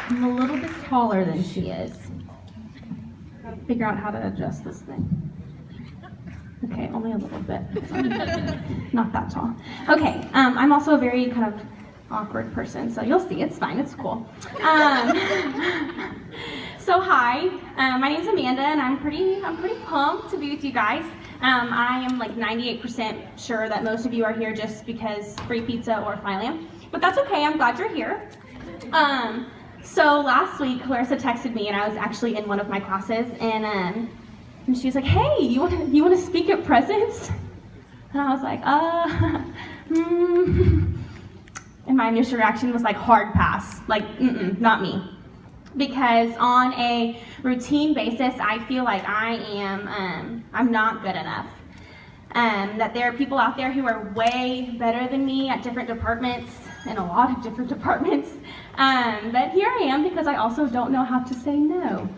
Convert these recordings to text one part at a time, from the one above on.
I'm a little bit taller than she is. Gotta figure out how to adjust this thing. Okay, only a little bit. Not that tall. Okay, I'm also a very kind of awkward person, so you'll see. It's fine. It's cool. So hi, my name's Amanda, and I'm pretty pumped to be with you guys. I am like 98% sure that most of you are here just because free pizza or Philam, but that's okay. I'm glad you're here. So last week, Clarissa texted me, and I was actually in one of my classes, and she was like, "Hey, you want to speak at Presence?" And I was like, And my initial reaction was like hard pass, like not me. Because on a routine basis, I feel like I'm not good enough. That there are people out there who are way better than me at different departments, in a lot of different departments. But here I am because I also don't know how to say no.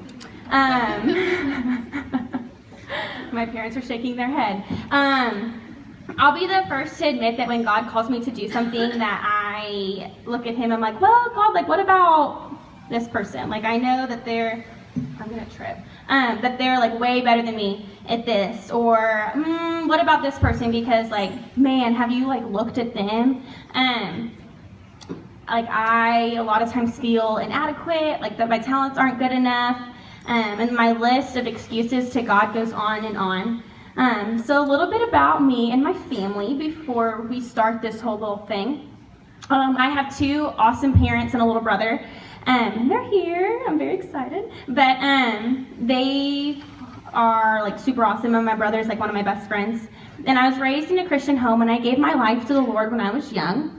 My parents are shaking their head. I'll be the first to admit that when God calls me to do something that I look at him, I'm like, well, God, like, what about this person? Like, I know that I'm gonna trip, that they're like way better than me at this, or what about this person? Because like, man, have you like looked at them? Like I a lot of times feel inadequate, like that my talents aren't good enough, and my list of excuses to God goes on and on. So a little bit about me and my family before we start this whole little thing. I have two awesome parents and a little brother. And they're here. I'm very excited. But they are like super awesome, and my brother's like one of my best friends. And I was raised in a Christian home, and I gave my life to the Lord when I was young.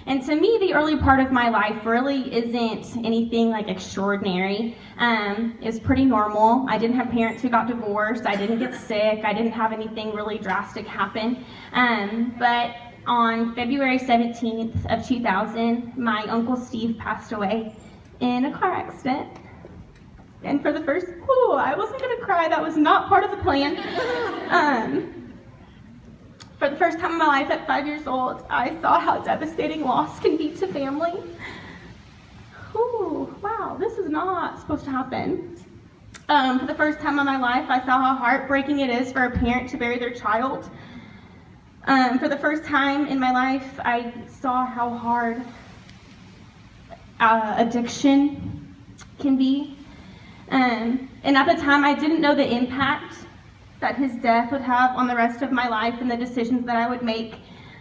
And to me, the early part of my life really isn't anything like extraordinary. It was pretty normal. I didn't have parents who got divorced. I didn't get sick. I didn't have anything really drastic happen. But on February 17th of 2000, my Uncle Steve passed away in a car accident. And for the first, I wasn't gonna cry, that was not part of the plan. For the first time in my life at 5 years old, I saw how devastating loss can be to family. Wow, this is not supposed to happen. For the first time in my life, I saw how heartbreaking it is for a parent to bury their child. For the first time in my life, I saw how hard addiction can be. And at the time, I didn't know the impact that his death would have on the rest of my life and the decisions that I would make.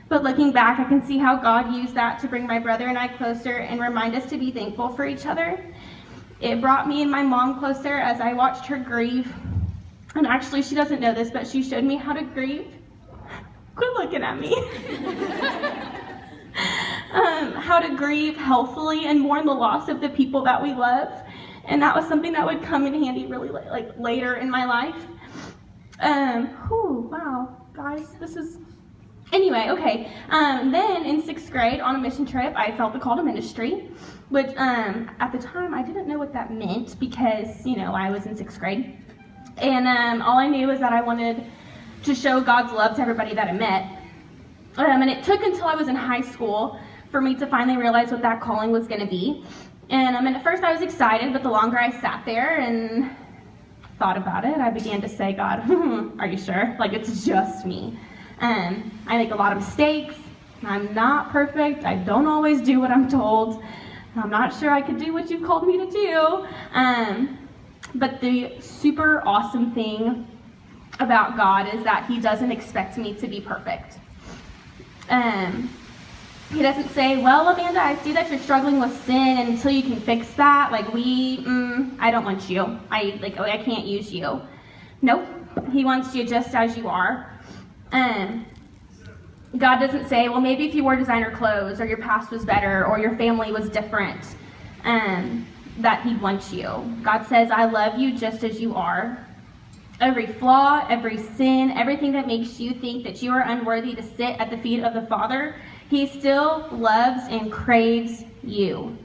But looking back, I can see how God used that to bring my brother and I closer and remind us to be thankful for each other. It brought me and my mom closer as I watched her grieve. And actually, she doesn't know this, but she showed me how to grieve. Quit looking at me. How to grieve healthfully and mourn the loss of the people that we love. And that was something that would come in handy really like later in my life. Wow, guys, this is... Anyway, okay. Then in 6th grade on a mission trip, I felt the call to ministry, which at the time I didn't know what that meant because, I was in 6th grade. And all I knew was that I wanted to show God's love to everybody that I met. And it took until I was in high school for me to finally realize what that calling was going to be. And at first I was excited, but the longer I sat there and thought about it, I began to say, God, are you sure? Like, it's just me. I make a lot of mistakes. I'm not perfect. I don't always do what I'm told. I'm not sure I could do what you've called me to do. But the super awesome thing about God is that he doesn't expect me to be perfect. He doesn't say, well, Amanda, I see that you're struggling with sin, and until you can fix that, like I don't want you. I can't use you. Nope. He wants you just as you are. God doesn't say, well, maybe if you wore designer clothes, or your past was better, or your family was different, that he wants you. God says, I love you just as you are. Every flaw, every sin, everything that makes you think that you are unworthy to sit at the feet of the Father, he still loves and craves you.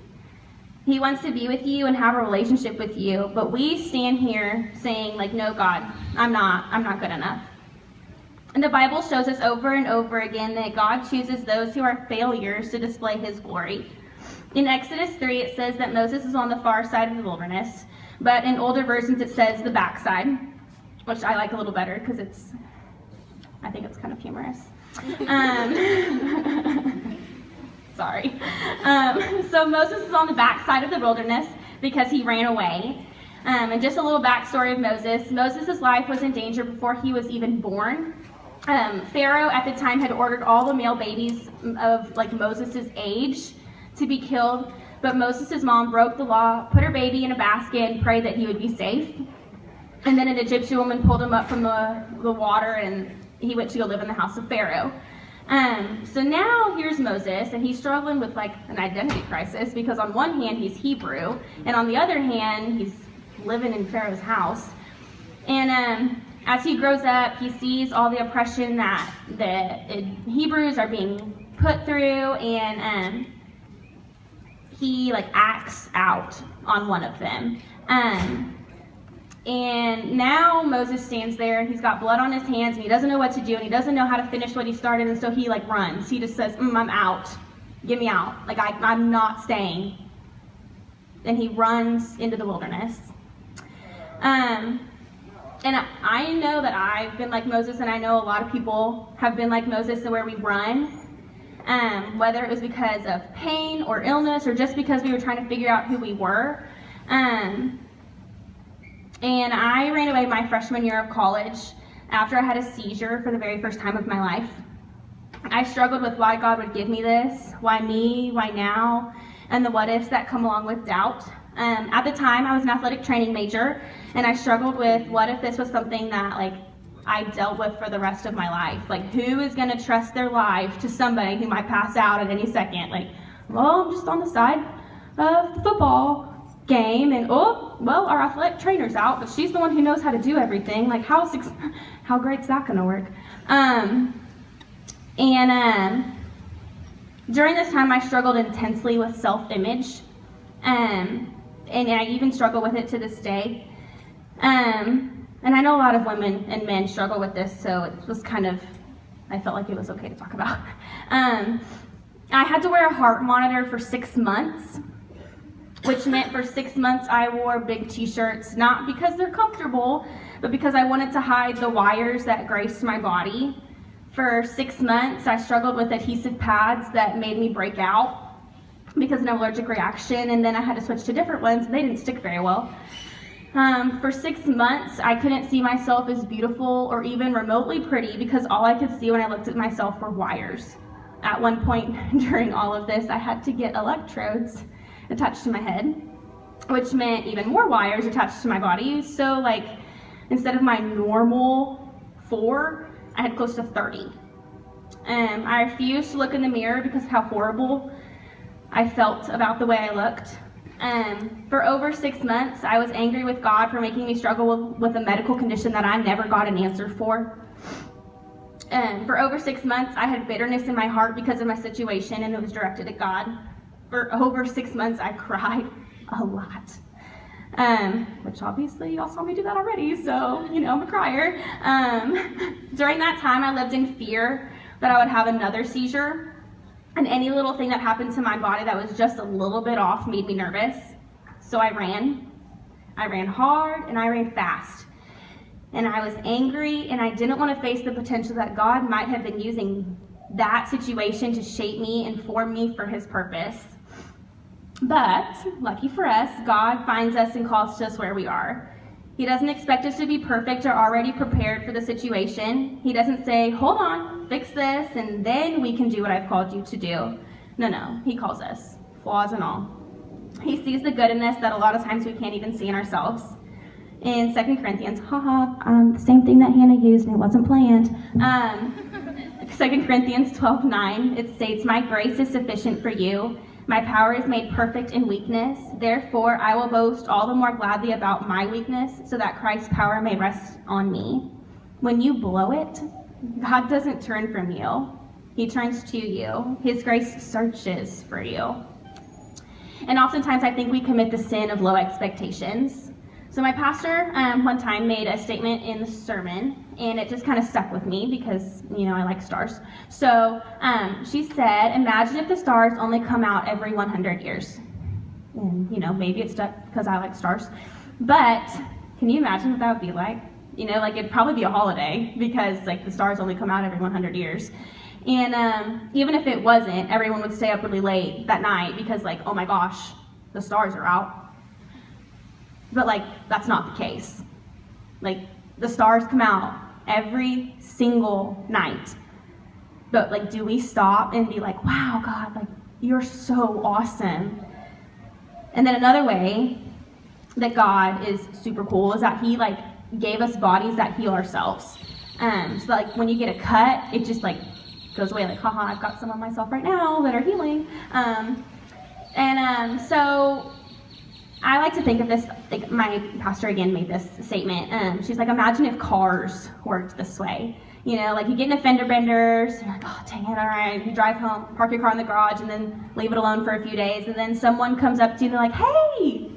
He wants to be with you and have a relationship with you, but we stand here saying, no, God, I'm not good enough. And the Bible shows us over and over again that God chooses those who are failures to display his glory. In Exodus 3, it says that Moses is on the far side of the wilderness, but in older versions it says the backside, which I like a little better because I think it's kind of humorous. Sorry. So Moses is on the backside of the wilderness because he ran away. And just a little backstory of Moses. Moses' life was in danger before he was even born. Pharaoh at the time had ordered all the male babies of Moses' age to be killed, but Moses' mom broke the law, put her baby in a basket, and prayed that he would be safe. And then an Egyptian woman pulled him up from the water, and he went to go live in the house of Pharaoh. So now here's Moses, and he's struggling with an identity crisis because on one hand he's Hebrew, and on the other hand he's living in Pharaoh's house. And as he grows up, he sees all the oppression that the Hebrews are being put through, and he acts out on one of them. And now Moses stands there, and he's got blood on his hands, and he doesn't know what to do, and he doesn't know how to finish what he started, and so he runs. He just says, I'm out. Get me out. I'm not staying. And he runs into the wilderness. And I know that I've been like Moses, and I know a lot of people have been like Moses, where we run, whether it was because of pain or illness or just because we were trying to figure out who we were. And I ran away my freshman year of college after I had a seizure for the very first time of my life. I struggled with why God would give me this, why me, why now, and the what ifs that come along with doubt. At the time, I was an athletic training major, and I struggled with what if this was something that I dealt with for the rest of my life. Who is going to trust their life to somebody who might pass out at any second? I'm just on the side of the football game, and our athletic trainer's out, but she's the one who knows how to do everything. How great's that going to work? During this time, I struggled intensely with self-image, and I even struggle with it to this day. And I know a lot of women and men struggle with this, so it was I felt like it was okay to talk about. I had to wear a heart monitor for 6 months, which meant for 6 months I wore big t-shirts, not because they're comfortable, but because I wanted to hide the wires that graced my body. For 6 months, I struggled with adhesive pads that made me break out because of an allergic reaction, and then I had to switch to different ones, and they didn't stick very well. For 6 months, I couldn't see myself as beautiful or even remotely pretty because all I could see when I looked at myself were wires. At one point during all of this, I had to get electrodes attached to my head, which meant even more wires attached to my body. So instead of my normal 4, I had close to 30. I refused to look in the mirror because of how horrible I felt about the way I looked. For over 6 months, I was angry with God for making me struggle with a medical condition that I never got an answer for. For over 6 months, I had bitterness in my heart because of my situation, and it was directed at God. For over 6 months, I cried a lot, which obviously y'all saw me do that already, so, I'm a crier. During that time, I lived in fear that I would have another seizure, and any little thing that happened to my body that was just a little bit off made me nervous. So I ran. I ran hard, and I ran fast. And I was angry, and I didn't want to face the potential that God might have been using that situation to shape me and form me for his purpose. But, lucky for us, God finds us and calls to us where we are. He doesn't expect us to be perfect or already prepared for the situation. He doesn't say, hold on, fix this, and then we can do what I've called you to do. No, he calls us, flaws and all. He sees the good in us that a lot of times we can't even see in ourselves. In 2 Corinthians, the same thing that Hannah used and it wasn't planned. 2 Corinthians 12:9, it states, my grace is sufficient for you. My power is made perfect in weakness. Therefore, I will boast all the more gladly about my weakness, so that Christ's power may rest on me. When you blow it, God doesn't turn from you. He turns to you. His grace searches for you. And oftentimes, I think we commit the sin of low expectations. So my pastor one time made a statement in the sermon, and it just kind of stuck with me because, I like stars. So she said, imagine if the stars only come out every 100 years. And, maybe it stuck because I like stars. But can you imagine what that would be like? It'd probably be a holiday because, the stars only come out every 100 years. And even if it wasn't, everyone would stay up really late that night because, oh my gosh, the stars are out. But, that's not the case. The stars come out every single night. But, do we stop and be like, wow, God, you're so awesome? And then another way that God is super cool is that he, gave us bodies that heal ourselves. So, when you get a cut, it just, goes away, haha, I've got some on myself right now that are healing. So I like to think of this, my pastor again made this statement. She's like, imagine if cars worked this way. You get in a fender bender, so you're like, oh, dang it, all right. You drive home, park your car in the garage, and then leave it alone for a few days. And then someone comes up to you and they're like, hey,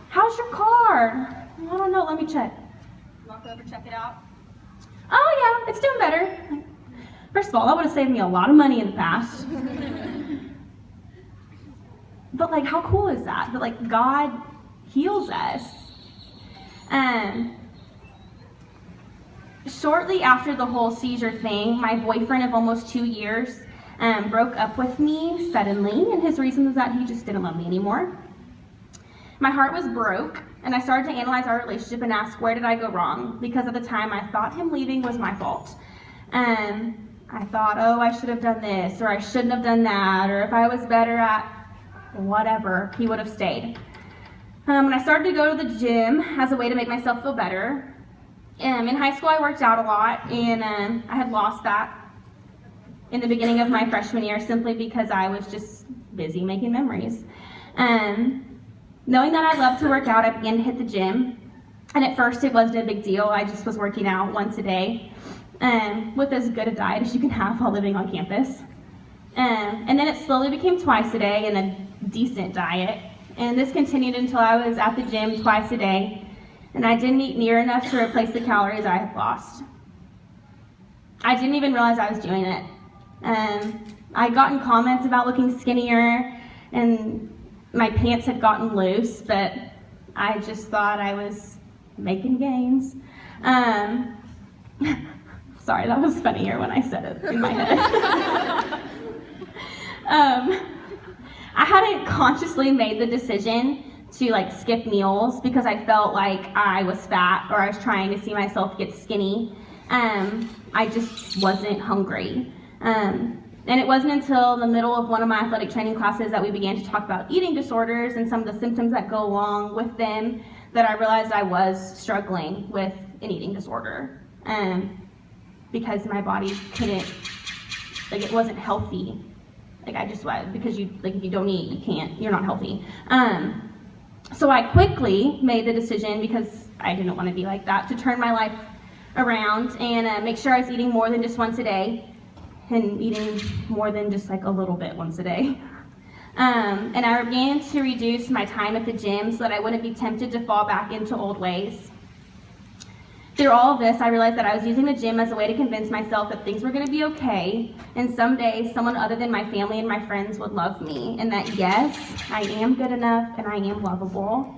how's your car? I don't know, let me check. Walk over, check it out. Oh, yeah, it's doing better. First of all, that would have saved me a lot of money in the past. But, how cool is that? That, God heals us. Shortly after the whole seizure thing, my boyfriend of almost 2 years broke up with me suddenly, and his reason was that he just didn't love me anymore. My heart was broke, and I started to analyze our relationship and ask, where did I go wrong? Because at the time, I thought him leaving was my fault. I thought, oh, I should have done this, or I shouldn't have done that, or if I was better at whatever, he would have stayed. And I started to go to the gym as a way to make myself feel better. In high school, I worked out a lot, and I had lost that in the beginning of my freshman year simply because I was just busy making memories. Knowing that I love to work out, I began to hit the gym. And at first, it wasn't a big deal. I just was working out once a day with as good a diet as you can have while living on campus. And then it slowly became twice a day and a decent diet. And this continued until I was at the gym twice a day, and I didn't eat near enough to replace the calories I had lost. I didn't even realize I was doing it. I had gotten comments about looking skinnier, and my pants had gotten loose, but I just thought I was making gains. Sorry, that was funnier when I said it in my head. I hadn't consciously made the decision to skip meals because I felt like I was fat or I was trying to see myself get skinny. I just wasn't hungry. And it wasn't until the middle of one of my athletic training classes that we began to talk about eating disorders and some of the symptoms that go along with them that I realized I was struggling with an eating disorder. Because my body couldn't, it wasn't healthy. I just was, because if you don't eat, you're not healthy. So I quickly made the decision, because I didn't want to be like that, to turn my life around and make sure I was eating more than just once a day and eating more than just a little bit once a day. And I began to reduce my time at the gym so that I wouldn't be tempted to fall back into old ways. Through all of this, I realized that I was using the gym as a way to convince myself that things were going to be okay, and someday someone other than my family and my friends would love me, and that yes, I am good enough and I am lovable.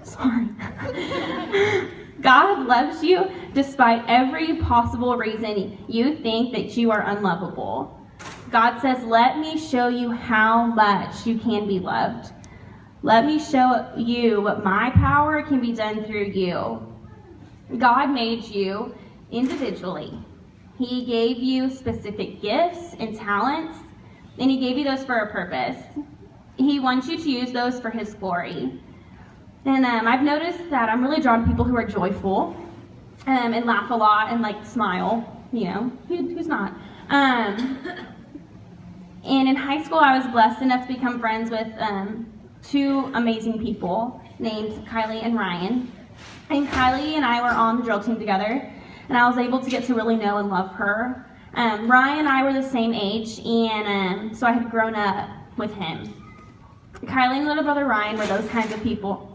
Sorry. God loves you despite every possible reason you think that you are unlovable. God says, let me show you how much you can be loved. Let me show you what my power can be done through you. God made you individually. He gave you specific gifts and talents, and He gave you those for a purpose. He wants you to use those for His glory. And I've noticed that I'm really drawn to people who are joyful and laugh a lot and smile. Who's not? And in high school, I was blessed enough to become friends with two amazing people named Kylie and Ryan. And Kylie and I were on the drill team together, and I was able to get to really know and love her. Ryan and I were the same age, and so I had grown up with him. Kylie and little brother Ryan were those kinds of people.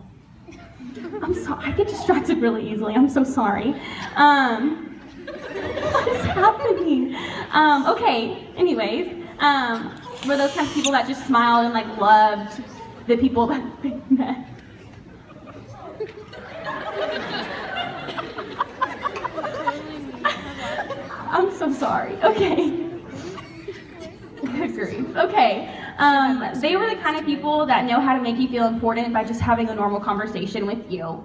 I'm sorry, I get distracted really easily. I'm so sorry. What is happening? Okay, anyways, were those kinds of people that just smiled and like loved the people that they met. I'm so sorry. Okay. Good grief. Okay. They were the kind of people that know how to make you feel important by just having a normal conversation with you.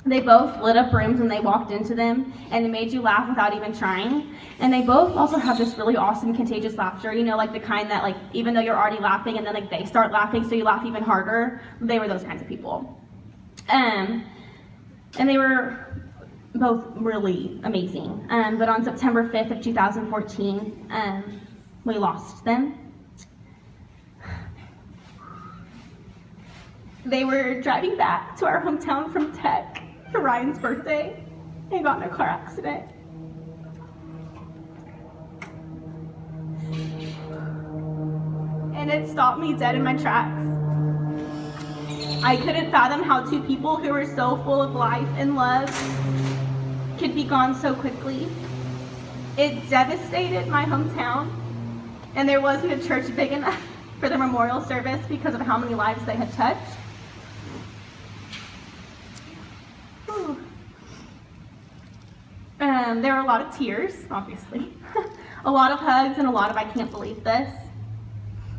They both lit up rooms when they walked into them, and they made you laugh without even trying. And they both also have this really awesome contagious laughter, you know, like the kind that, like, even though you're already laughing and then like they start laughing so you laugh even harder. They were those kinds of people. And they were both really amazing. But on September 5th of 2014, we lost them. They were driving back to our hometown from Tech for Ryan's birthday and got in a car accident. And it stopped me dead in my tracks. I couldn't fathom how two people who were so full of life and love could be gone so quickly. It devastated my hometown, and there wasn't a church big enough for the memorial service because of how many lives they had touched. There were a lot of tears, obviously, a lot of hugs, and a lot of I can't believe this.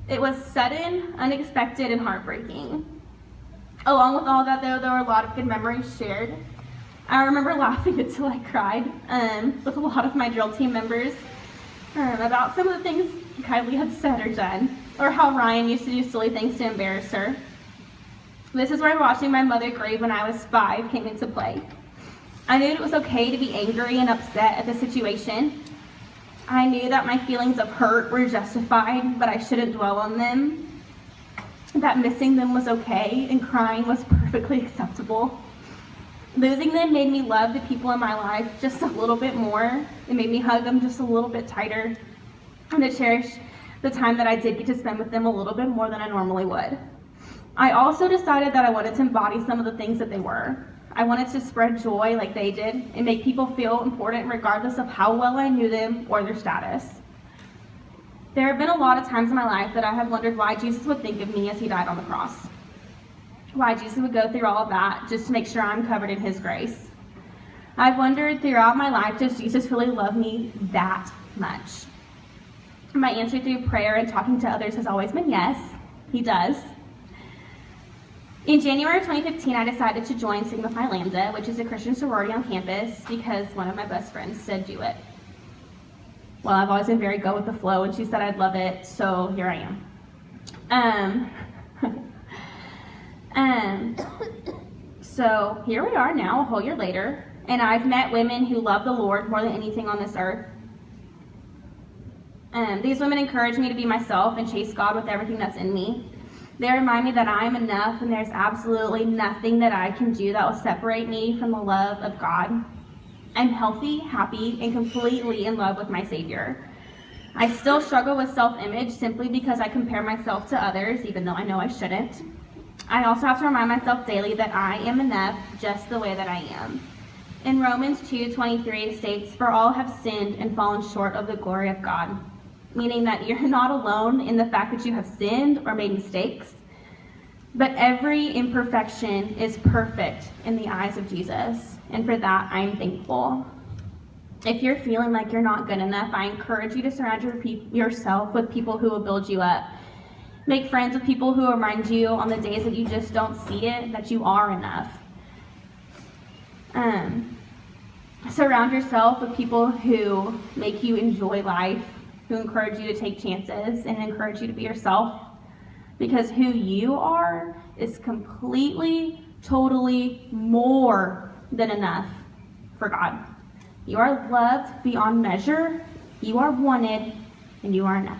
It was sudden, unexpected, and heartbreaking. Along with all that, though, there were a lot of good memories shared. I remember laughing until I cried with a lot of my drill team members about some of the things Kylie had said or done, or how Ryan used to do silly things to embarrass her. This is where watching my mother grieve when I was 5 came into play. I knew it was okay to be angry and upset at the situation. I knew that my feelings of hurt were justified, but I shouldn't dwell on them. That missing them was okay and crying was perfectly acceptable. Losing them made me love the people in my life just a little bit more. It made me hug them just a little bit tighter and to cherish the time that I did get to spend with them a little bit more than I normally would. I also decided that I wanted to embody some of the things that they were. I wanted to spread joy like they did and make people feel important regardless of how well I knew them or their status. There have been a lot of times in my life that I have wondered why Jesus would think of me as he died on the cross. Why Jesus would go through all of that just to make sure I'm covered in his grace. I've wondered throughout my life, does Jesus really love me that much? My answer through prayer and talking to others has always been yes, he does. In January of 2015, I decided to join Sigma Phi Lambda, which is a Christian sorority on campus, because one of my best friends said do it. Well, I've always been very go with the flow, and she said I'd love it, so here I am. So here we are now, a whole year later, and I've met women who love the Lord more than anything on this earth. These women encourage me to be myself and chase God with everything that's in me. They remind me that I am enough and there's absolutely nothing that I can do that will separate me from the love of God. I'm healthy, happy, and completely in love with my Savior. I still struggle with self-image simply because I compare myself to others, even though I know I shouldn't. I also have to remind myself daily that I am enough just the way that I am. In Romans 2:23 it states, "For all have sinned and fallen short of the glory of God," meaning that you're not alone in the fact that you have sinned or made mistakes, but every imperfection is perfect in the eyes of Jesus, and for that I am thankful. If you're feeling like you're not good enough, I encourage you to surround yourself with people who will build you up. Make friends with people who remind you on the days that you just don't see it, that you are enough. Surround yourself with people who make you enjoy life, who encourage you to take chances and encourage you to be yourself, because who you are is completely, totally more than enough for God. You are loved beyond measure, you are wanted, and you are enough.